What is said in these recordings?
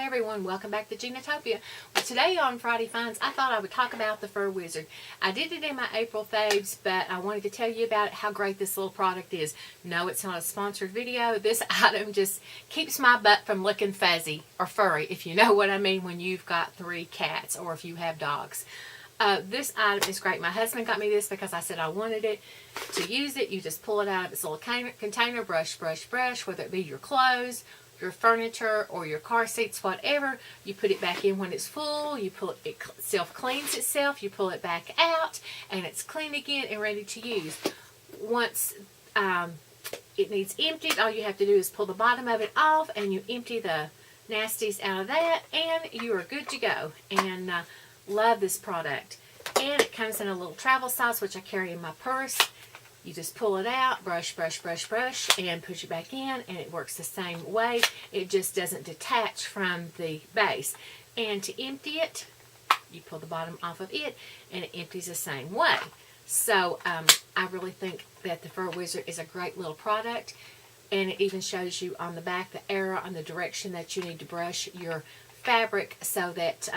Hey everyone, welcome back to Ginatopia. Well, today on Friday Finds, I thought I would talk about the Fur Wizard. I did it in my April faves, but I wanted to tell you about how great this little product is. No, it's not a sponsored video. This item just keeps my butt from looking fuzzy or furry, if you know what I mean, when you've got 3 cats or if you have dogs. This item is great. My husband got me this because I said I wanted it. To use it, you just pull it out of its little container, brush, whether it be your clothes, your furniture, or your car seats, whatever. You put it back in when it's full. You pull it, it self-cleans itself. You pull it back out, and it's clean again and ready to use. Once it needs emptied, all you have to do is pull the bottom of it off, and you empty the nasties out of that, and you are good to go. And love this product. And it comes in a little travel size, which I carry in my purse. You just pull it out, brush, and push it back in, and it works the same way. It just doesn't detach from the base. And to empty it, you pull the bottom off of it, and it empties the same way. So I really think that the Fur Wizard is a great little product, and it even shows you on the back the arrow on the direction that you need to brush your fabric so that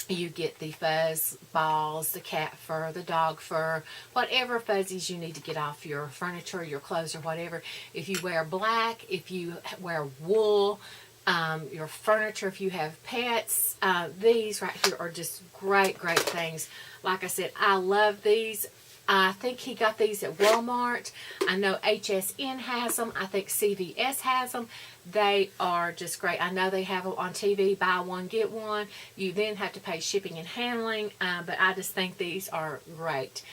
you get the fuzz balls, the cat fur, the dog fur, whatever fuzzies you need to get off your furniture, your clothes, or whatever. If you wear black, if you wear wool, your furniture, if you have pets, these right here are just great things. Like I said, I love these. I think he got these at Walmart. I know HSN has them. I think CVS has them. They are just great. I know they have them on TV, buy one, get one. You then have to pay shipping and handling, but I just think these are great.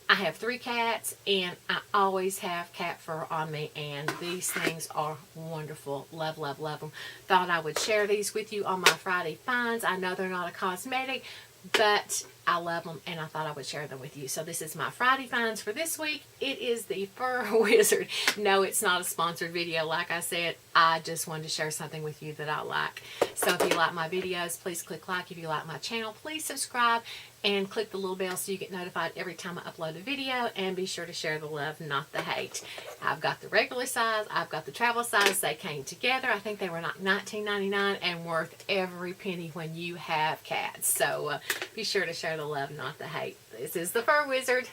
I have 3 cats, and I always have cat fur on me, and these things are wonderful. Love them. Thought I would share these with you on my Friday Finds. I know they're not a cosmetic, but I love them, and I thought I would share them with you. So this is my Friday Finds for this week. It is the Fur Wizard. No, it's not a sponsored video. Like I said, I just wanted to share something with you that I like. So if you like my videos, please click like. If you like my channel, please subscribe and click the little bell so you get notified every time I upload a video. And be sure to share the love, not the hate. I've got the regular size. I've got the travel size. They came together. I think they were $19.99 and worth every penny when you have cats. So be sure to share the love, not the hate. This is the Fur Wizard.